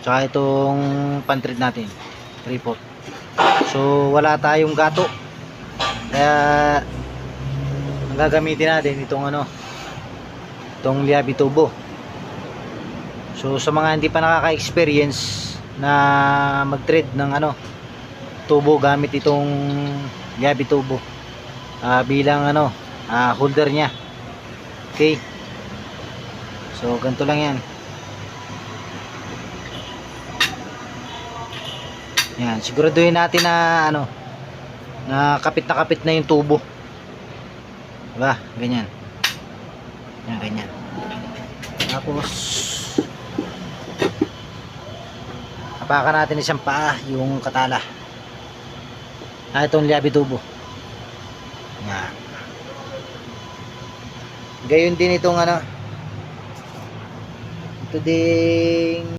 tsaka itong pantred natin 3/4. So wala tayong gato, kaya ang gagamitin natin itong itong liabi tubo. So sa mga hindi pa nakaka-experience na mag-thread ng tubo gamit itong liabi tubo, bilang holder nya. Okay, so ganito lang yan. Yan, siguraduhin natin na na kapit na yung tubo, diba? Ganyan. Yan, ganyan. Tapos hapakan natin isang paa yung katala, itong liabi tubo. Yan. Gayon din itong ito ding